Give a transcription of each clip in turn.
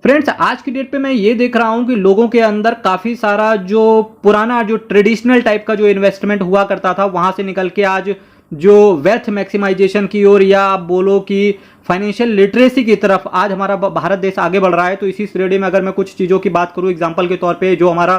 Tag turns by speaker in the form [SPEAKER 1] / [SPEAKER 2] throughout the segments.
[SPEAKER 1] Friends, आज की date पे मैं ये देख रहा हूँ कि लोगों के अंदर काफ़ी सारा जो पुराना जो ट्रेडिशनल टाइप का जो इन्वेस्टमेंट हुआ करता था वहाँ से निकल के आज जो वेल्थ मैक्सिमाइजेशन की ओर या आप बोलो कि फाइनेंशियल लिटरेसी की तरफ आज हमारा भारत देश आगे बढ़ रहा है। तो इसी श्रेणी में अगर मैं कुछ चीज़ों की बात करूँ एग्जाम्पल के तौर पे जो हमारा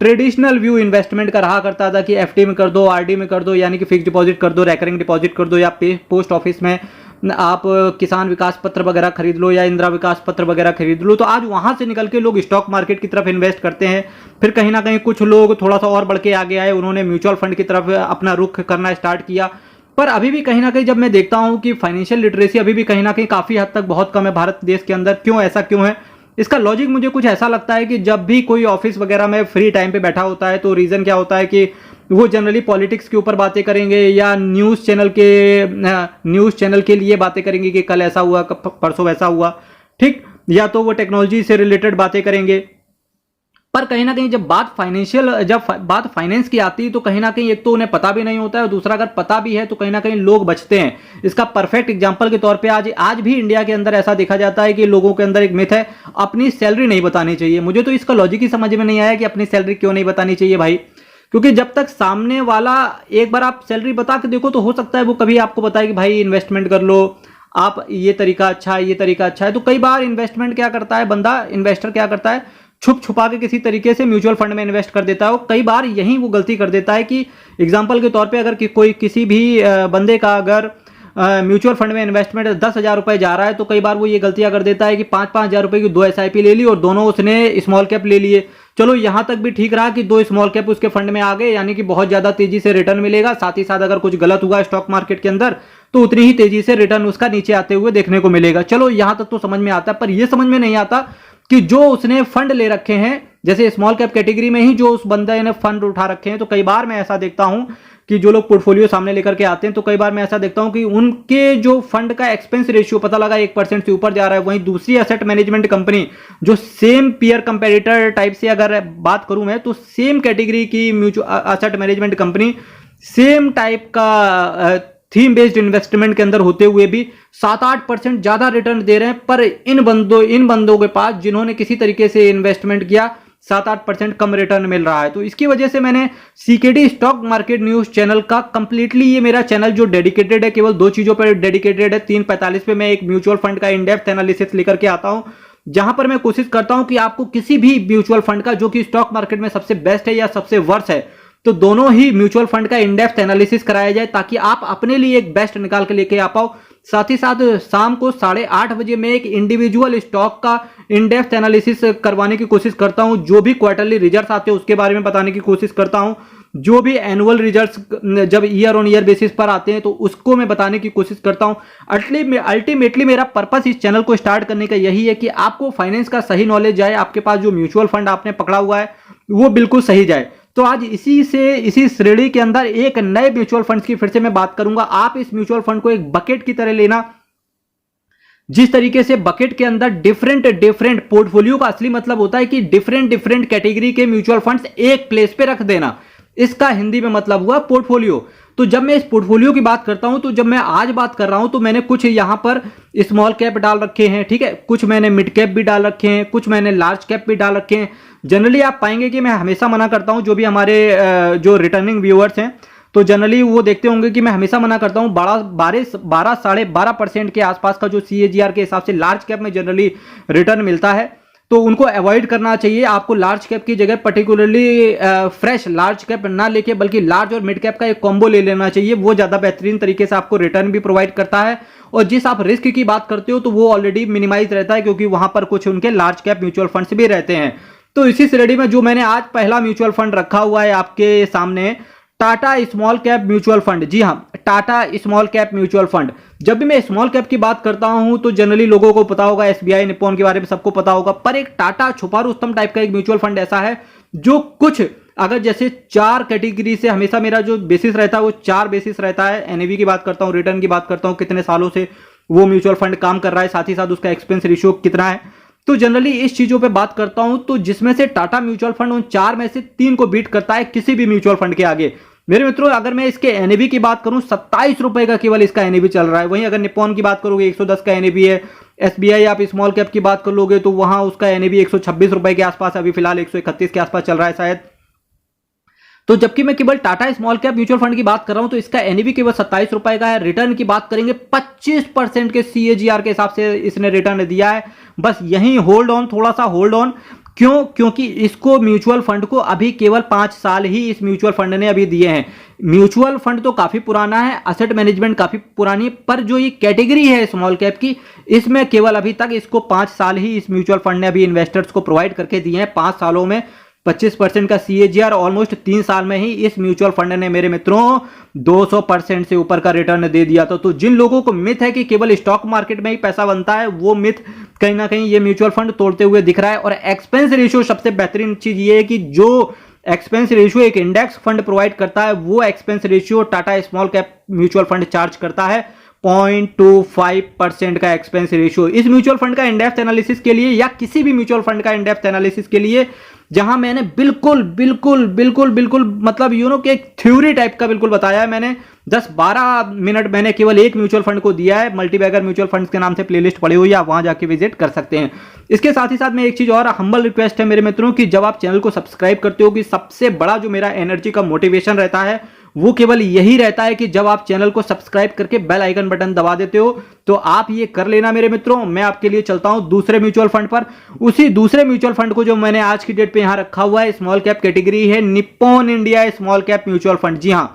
[SPEAKER 1] ट्रेडिशनल व्यू इन्वेस्टमेंट का रहा करता था कि एफडी में कर दो, आरडी में कर दो, यानी कि फिक्स डिपॉजिट कर दो, रेकरिंग डिपॉजिट कर दो, या पोस्ट ऑफिस में आप किसान विकास पत्र वगैरह खरीद लो या इंदिरा विकास पत्र वगैरह खरीद लो। तो आज वहां से निकल के लोग स्टॉक मार्केट की तरफ इन्वेस्ट करते हैं। फिर कहीं ना कहीं कुछ लोग थोड़ा सा और बढ़ के आगे आए, उन्होंने म्यूचुअल फंड की तरफ अपना रुख करना स्टार्ट किया। पर अभी भी कहीं ना कहीं जब मैं देखता हूं कि फाइनेंशियल लिटरेसी अभी भी कहीं ना कहीं काफी हद तक बहुत कम है भारत देश के अंदर। क्यों, ऐसा क्यों है? इसका लॉजिक मुझे कुछ ऐसा लगता है कि जब भी कोई ऑफिस वगैरह में फ्री टाइम पे बैठा होता है तो रीजन क्या होता है कि वो जनरली पॉलिटिक्स के ऊपर बातें करेंगे या न्यूज़ चैनल के लिए बातें करेंगे कि कल ऐसा हुआ, परसों वैसा हुआ, ठीक, या तो वो टेक्नोलॉजी से रिलेटेड बातें करेंगे। पर कहीं ना कहीं जब बात फाइनेंस की आती है तो कहीं ना कहीं एक तो उन्हें पता भी नहीं होता है और दूसरा अगर पता भी है तो कहीं ना कहीं लोग बचते हैं। इसका परफेक्ट एग्जांपल के तौर पे आज भी इंडिया के अंदर ऐसा देखा जाता है कि लोगों के अंदर एक मिथ है, अपनी सैलरी नहीं बतानी चाहिए। मुझे तो इसका लॉजिक ही समझ में नहीं आया कि अपनी सैलरी क्यों नहीं बतानी चाहिए भाई, क्योंकि जब तक सामने वाला एक बार आप सैलरी बता के देखो तो हो सकता है वो कभी आपको बताए कि भाई इन्वेस्टमेंट कर लो, आप ये तरीका अच्छा है, ये तरीका अच्छा है। तो कई बार इन्वेस्टमेंट क्या करता है, इन्वेस्टर क्या करता है, छुप छुपा के किसी तरीके से म्यूचुअल फंड में इन्वेस्ट कर देता है। और कई बार यही वो गलती कर देता है कि एग्जाम्पल के तौर पे अगर कोई किसी भी बंदे का अगर म्यूचुअल फंड में इन्वेस्टमेंट 10,000 रुपए जा रहा है तो कई बार वो ये गलतियां कर देता है कि 5,000 रुपए की 2 SIP ले ली और दोनों उसने स्मॉल कैप ले लिए। चलो यहां तक भी ठीक रहा कि 2 स्मॉल कैप उसके फंड में आ गए, यानी कि बहुत ज्यादा तेजी से रिटर्न मिलेगा। साथ ही साथ अगर कुछ गलत हुआ स्टॉक मार्केट के अंदर तो उतनी ही तेजी से रिटर्न उसका नीचे आते हुए देखने को मिलेगा। चलो यहां तक तो समझ में आता है, पर यह समझ में नहीं आता कि जो उसने फंड ले रखे हैं, जैसे स्मॉल कैप कैटेगरी में ही जो उस बंदे ने फंड उठा रखे हैं, तो कई बार मैं ऐसा देखता हूं कि जो लोग पोर्टफोलियो सामने लेकर के आते हैं तो कई बार मैं ऐसा देखता हूं कि उनके जो फंड का एक्सपेंस रेशियो पता लगा 1% से ऊपर जा रहा है। वहीं दूसरी एसेट मैनेजमेंट कंपनी जो सेम पीयर कंपेटिटर टाइप से अगर बात करूं मैं, तो सेम कैटेगरी की mutual asset management company same type का थीम बेस्ड इन्वेस्टमेंट के अंदर होते हुए भी 7-8% ज्यादा रिटर्न दे रहे हैं। पर इन बंदों के पास जिन्होंने किसी तरीके से इन्वेस्टमेंट किया 7-8% कम रिटर्न मिल रहा है। तो इसकी वजह से मैंने CKD stock market news channel का कंप्लीटली, ये मेरा चैनल जो डेडिकेटेड है, केवल 2 चीजों पर डेडिकेटेड है। 3:45 पे मैं एक म्यूचुअल फंड का इन डेप्थ एनालिसिस लेकर के आता हूं, जहां पर मैं कोशिश करता हूं कि आपको किसी भी म्यूचुअल फंड का जो कि स्टॉक मार्केट में सबसे बेस्ट है या सबसे वर्स्ट है, तो दोनों ही म्यूचुअल फंड का इन डेप्थ एनालिसिस कराया जाए ताकि आप अपने लिए एक बेस्ट निकाल के लेके आ पाओ। साथ ही साथ शाम को 8:30 बजे मैं एक इंडिविजुअल स्टॉक का इन डेप्थ एनालिसिस करवाने की कोशिश करता हूं। जो भी क्वार्टरली रिजल्ट्स आते हैं उसके बारे में बताने की कोशिश करता हूं, जो भी एनुअल रिजल्ट्स जब ईयर ऑन ईयर बेसिस पर आते हैं तो उसको मैं बताने की कोशिश करता हूं। अल्टीमेटली मेरा पर्पस इस चैनल को स्टार्ट करने का यही है कि आपको फाइनेंस का सही नॉलेज जाए, आपके पास जो म्यूचुअल फंड आपने पकड़ा हुआ है वो बिल्कुल सही जाए। तो आज इसी श्रेणी के अंदर एक नए म्यूचुअल फंड्स की फिर से मैं बात करूंगा। आप इस म्यूचुअल फंड को एक बकेट की तरह लेना, जिस तरीके से बकेट के अंदर डिफरेंट पोर्टफोलियो का असली मतलब होता है कि डिफरेंट कैटेगरी के म्यूचुअल फंड्स एक प्लेस पे रख देना, इसका हिंदी में मतलब हुआ पोर्टफोलियो। तो जब मैं इस पोर्टफोलियो की बात करता हूं, तो जब मैं आज बात कर रहा हूं तो मैंने कुछ यहां पर स्मॉल कैप डाल रखे हैं, ठीक है, कुछ मैंने मिड कैप भी डाल रखे हैं, कुछ मैंने लार्ज कैप भी डाल रखे हैं। जनरली आप पाएंगे कि मैं हमेशा मना करता हूं, जो भी हमारे जो रिटर्निंग व्यूअर्स हैं तो जनरली वो देखते होंगे कि मैं हमेशा मना करता हूं 12-12.5% के आसपास का जो CAGR के हिसाब से लार्ज कैप में जनरली रिटर्न मिलता है, तो उनको अवॉइड करना चाहिए। आपको लार्ज कैप की जगह पर्टिकुलरली फ्रेश लार्ज कैप ना लेके बल्कि लार्ज और मिड कैप का एक कॉम्बो ले लेना चाहिए। वो ज्यादा बेहतरीन तरीके से आपको रिटर्न भी प्रोवाइड करता है और जिस आप रिस्क की बात करते हो तो वो ऑलरेडी मिनिमाइज रहता है, क्योंकि वहां पर कुछ उनके लार्ज कैप म्यूचुअल फंड्स भी रहते हैं। तो इसी श्रेणी में जो मैंने आज पहला म्यूचुअल फंड रखा हुआ है आपके सामने, Tata small cap mutual fund. जी हां, Tata small cap mutual fund. जब भी मैं स्मॉल कैप की बात करता हूं तो जनरली लोगों को पता होगा, SBI निप्पॉन के बारे में सबको पता होगा, पर एक टाटा छुपा रुस्तम टाइप का एक म्यूचुअल फंड ऐसा है जो कुछ अगर जैसे 4 कैटेगरी से हमेशा मेरा जो बेसिस रहता है वो 4 बेसिस रहता है। NAV की बात करता हूं, रिटर्न की बात करता हूं, कितने सालों से वो म्यूचुअल फंड काम कर रहा है, साथ ही साथ उसका एक्सपेंस रेशियो कितना है। तो जनरली इस चीजों पे बात करता हूं, तो जिसमें से टाटा म्यूचुअल फंड उन 4 में से 3 को बीट करता है किसी भी म्यूचुअल फंड के आगे। मेरे मित्रों अगर मैं इसके एनएवी की बात करूं 27 रुपए का केवल इसका एनएवी चल रहा है। वहीं अगर निप्पॉन की बात करोगे 110 का एनएवी है। एसबीआई आप स्मॉल कैप की बात कर लोगे तो वहां उसका एनएवी 126 रुपए के आसपास, अभी फिलहाल 131 के आसपास चल रहा है शायद। तो जबकि मैं केवल Tata small cap mutual fund की बात कर रहा हूं तो इसका एनएवी केवल 27 रुपए का है। रिटर्न की बात करेंगे 25% के सीएजीआर के हिसाब से इसने रिटर्न दिया है। बस यहीं होल्ड ऑन, थोड़ा सा होल्ड ऑन। क्यों? क्योंकि इसको म्यूचुअल फंड को अभी केवल 5 साल ही इस म्यूचुअल फंड ने अभी दिए हैं। म्यूचुअल फंड तो काफी पुराना है, असेट मैनेजमेंट काफी पुरानी है, पर जो ये कैटेगरी है स्मॉल कैप की, इसमें केवल अभी तक इसको 5 साल ही इस म्यूचुअल फंड ने अभी इन्वेस्टर्स को प्रोवाइड करके दिए हैं। 5 सालों में 25% का सीएजीआर, ऑलमोस्ट 3 साल में ही इस म्यूचुअल फंड ने मेरे मित्रों 200% से ऊपर का रिटर्न दे दिया। तो जिन लोगों को मिथ है कि केवल स्टॉक मार्केट में ही पैसा बनता है, वो मिथ कहीं ना कहीं ये म्यूचुअल फंड तोड़ते हुए दिख रहा है। और एक्सपेंस रेशियो, सबसे बेहतरीन चीज ये है कि जो एक्सपेंस रेशियो एक इंडेक्स फंड प्रोवाइड करता है, वो expense ratio Tata small cap mutual fund charge करता है 0.25% का एक्सपेंस रेशियो। इस म्यूचुअल फंड का इंडेप्थ एनालिसिस के लिए या किसी भी म्यूचुअल फंड का इंडेप्थ एनालिसिस के लिए, जहां मैंने बिल्कुल बिल्कुल बिल्कुल बिल्कुल मतलब कि एक थ्योरी टाइप का बिल्कुल बताया है, मैंने 10-12 मिनट मैंने केवल एक म्यूचुअल फंड को दिया है। मल्टीबैगर म्यूचुअल फंड्स के नाम से प्लेलिस्ट पड़ी हुई है, आप वहां जाके विजिट कर सकते हैं। इसके साथ ही साथ में एक चीज और हम्बल रिक्वेस्ट है मेरे मित्रों की, जब आप चैनल को सब्सक्राइब करते हो कि सबसे बड़ा जो मेरा एनर्जी का मोटिवेशन रहता है वो केवल यही रहता है कि जब आप चैनल को सब्सक्राइब करके बेल आइकन बटन दबा देते हो, तो आप ये कर लेना मेरे मित्रों। मैं आपके लिए चलता हूं दूसरे म्यूचुअल फंड पर। उसी दूसरे म्यूचुअल फंड को जो मैंने आज की डेट पे यहां रखा हुआ है, स्मॉल कैप कैटेगरी है, Nippon India small cap mutual fund. जी हां,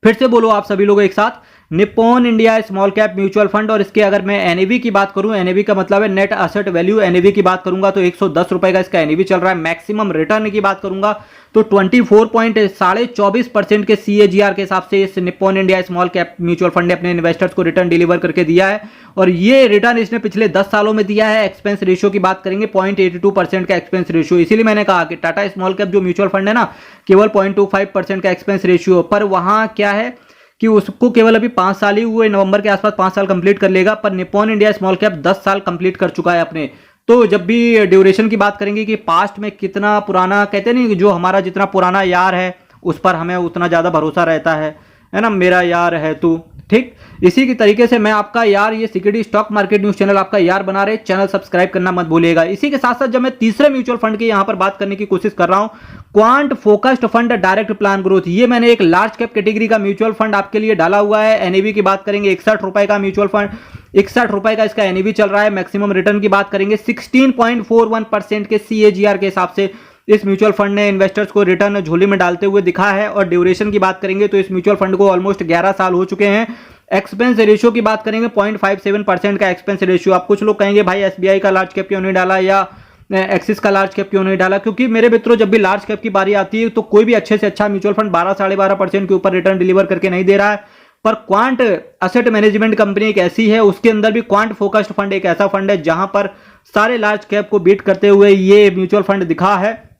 [SPEAKER 1] फिर से बोलो आप सभी लोग एक साथ, Nippon India small cap mutual fund. और इसके अगर मैं एनएवी की बात करूं, एनएवी का मतलब है नेट एसेट वैल्यू, एनएवी की बात करूंगा तो 110 रुपए का इसका एनएवी चल रहा है। मैक्सिमम रिटर्न की बात करूंगा तो 24.24% के सीएजीआर के हिसाब से इस Nippon India small cap mutual fund ने अपने इन्वेस्टर्स को रिटर्न डिलीवर करके दिया है। और ये रिटर्न इसने पिछले 10 सालों में दिया है। एक्सपेंस रेशियो की बात करेंगे 0.82% का एक्सपेंस रेशियो। इसीलिए मैंने कहा कि टाटा स्मॉल कैप जो म्यूचुअल फंड है ना, केवल 0.25% का एक्सपेंस रेशियो, पर वहां क्या है कि उसको केवल अभी 5 साल ही हुए, नवंबर के आसपास 5 साल कंप्लीट कर लेगा, पर निप्पॉन इंडिया स्मॉल कैप 10 साल कंप्लीट कर चुका है अपने। तो जब भी ड्यूरेशन की बात करेंगे कि पास्ट में कितना पुराना, कहते नहीं जो हमारा जितना पुराना यार है उस पर हमें उतना ज्यादा भरोसा रहता है ना, मेरा यार है तू। ठीक इसी की तरीके से मैं आपका यार, ये security stock market news channel आपका यार बना रहे, चैनल सब्सक्राइब करना मत भूलिएगा। इसी के साथ साथ जब मैं तीसरे म्यूचुअल फंड की यहां पर बात करने की कोशिश कर रहा हूं, quant focused fund direct plan growth, ये मैंने एक लार्ज कैप कैटेगरी का म्यूचुअल फंड आपके लिए डाला हुआ है। एनएवी की बात करेंगे 61 रुपए का म्यूचुअल फंड, 61 रुपए का इसका एनएवी चल रहा है। मैक्सिमम रिटर्न की बात करेंगे 16.41% के सीएजीआर के हिसाब से इस म्यूचुअल फंड ने इन्वेस्टर्स को रिटर्न झोली में डालते हुए दिखा है। और ड्यूरेशन की बात करेंगे तो इस म्यूचुअल फंड को ऑलमोस्ट 11 साल हो चुके हैं। एक्सपेंस रेशियो की बात करेंगे 0.57% का एक्सपेंस रेशियो। आप कुछ लोग कहेंगे भाई एसबीआई का लार्ज कैप क्यों नहीं डाला या एक्सिस का लार्ज कैप क्यों नहीं डाला, क्योंकि मेरे मित्रों जब भी लार्ज कैप की बारी आती है तो कोई भी अच्छे से अच्छा म्यूचुअल फंड 12-12.5% के ऊपर रिटर्न डिलीवर करके नहीं दे रहा है। पर क्वांट असेट मैनेजमेंट कंपनी एक ऐसी है, उसके अंदर भी क्वांट फोकस्ड फंड एक ऐसा फंड है जहां पर सारे लार्ज कैप को बीट करते हुए ये म्यूचुअल फंड दिखा है।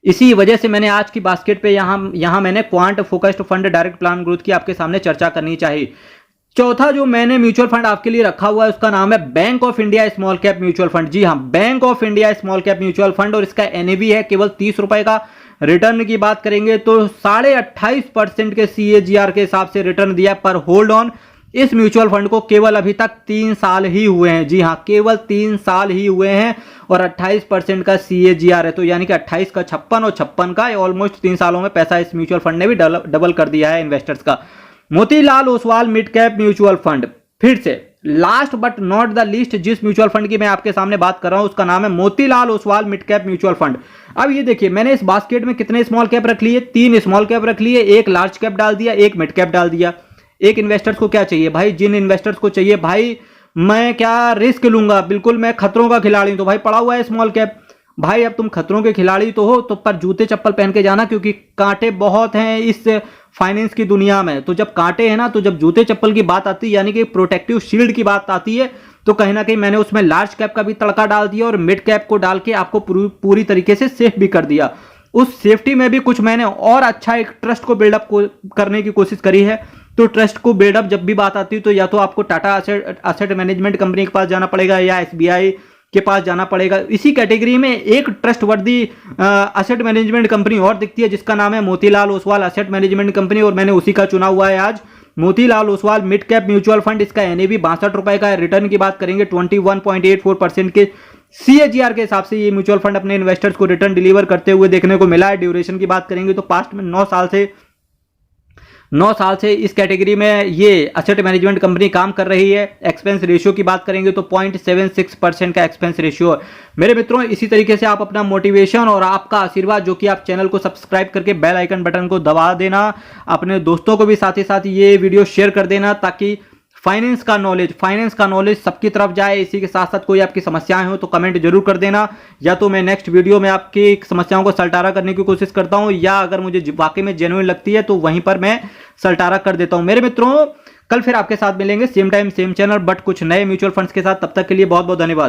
[SPEAKER 1] इसी वजह से मैंने आज की बास्केट पे यहां मैंने quant focused fund direct plan growth की आपके सामने चर्चा करनी चाहिए। चौथा जो मैंने म्यूचुअल फंड आपके लिए रखा हुआ है उसका नाम है Bank of India small cap mutual fund. जी हां, Bank of India small cap mutual fund, और इसका एनएवी है केवल 30 रुपए का। रिटर्न की बात करेंगे तो 28.5% के सीएजीआर के हिसाब से रिटर्न दिया। पर होल्ड ऑन, इस म्यूचुअल फंड को केवल अभी तक 3 साल ही हुए हैं। जी हां, केवल 3 साल ही हुए हैं और 28% का सीएजीआर है। तो यानी कि 28 का 56 और 56 का ऑलमोस्ट 3 सालों में पैसा इस म्यूचुअल फंड ने भी डबल कर दिया है इन्वेस्टर्स का। Motilal Oswal mid cap mutual fund, फिर से last but not the least जिस म्यूचुअल फंड की मैं आपके सामने बात कर रहा हूं उसका नाम है Motilal Oswal mid cap mutual fund. अब ये देखिए मैंने इस बास्केट में कितने स्मॉल कैप रख लिए, 3 स्मॉल कैप रख लिए, 1 लार्ज कैप डाल दिया, 1 मिड कैप डाल दिया। एक इन्वेस्टर्स को क्या चाहिए भाई, जिन इन्वेस्टर्स को चाहिए भाई मैं क्या रिस्क लूंगा, बिल्कुल मैं खतरों का खिलाड़ी हूं, तो भाई पड़ा हुआ है स्मॉल कैप। भाई अब तुम खतरों के खिलाड़ी तो हो, तो पर जूते चप्पल पहन के जाना, क्योंकि कांटे बहुत हैं इस फाइनेंस की दुनिया में। तो जब कांटे हैं ना, तो जब जूते चप्पल की बात आती है, यानी कि प्रोटेक्टिव शील्ड की बात आती है, तो कहीं ना कहीं मैंने उसमें लार्ज कैप का भी तड़का डाल दिया और मिड कैप को डाल के आपको पूरी तरीके से सेफ भी कर दिया। उस सेफ्टी में भी कुछ मैंने और अच्छा एक ट्रस्ट को बिल्डअप करने की कोशिश करी है। तो ट्रस्ट को बिल्डअप जब भी बात आती है तो या तो आपको टाटा असेट मैनेजमेंट कंपनी के पास जाना पड़ेगा, या एसबीआई के पास जाना पड़ेगा। इसी कैटेगरी में एक ट्रस्ट वर्दी असेट मैनेजमेंट कंपनी और दिखती है जिसका नाम है Motilal Oswal asset management company, और मैंने उसी का चुना हुआ है आज। Motilal Oswal mid cap mutual fund, इसका एनएवी 62 रुपए का है। रिटर्न की बात करेंगे 21.84% के CAGR के हिसाब से ये म्यूचुअल फंड अपने इन्वेस्टर्स को रिटर्न डिलीवर करते हुए देखने को मिला है। ड्यूरेशन की बात करेंगे तो पास्ट में 9 साल से इस कैटेगरी में ये असेट मैनेजमेंट कंपनी काम कर रही है। एक्सपेंस रेशियो की बात करेंगे तो 0.76% का एक्सपेंस रेशियो है। मेरे मित्रों, इसी तरीके से आप अपना मोटिवेशन और आपका आशीर्वाद जो कि आप चैनल को सब्सक्राइब करके बेल आइकन बटन को दबा देना, अपने दोस्तों को भी साथ ही साथ ये वीडियो शेयर कर देना ताकि फाइनेंस का नॉलेज सबकी तरफ जाए। इसी के साथ साथ कोई आपकी समस्याएं हो तो कमेंट जरूर कर देना, या तो मैं नेक्स्ट वीडियो में आपकी समस्याओं को सलटारा करने की कोशिश करता हूं, या अगर मुझे वाकई में जेन्युइन लगती है तो वहीं पर मैं सलटारा कर देता हूं। मेरे मित्रों, कल फिर आपके साथ मिलेंगे same time same channel but कुछ नए म्यूचुअल फंड्स के साथ। तब तक के लिए बहुत बहुत धन्यवाद।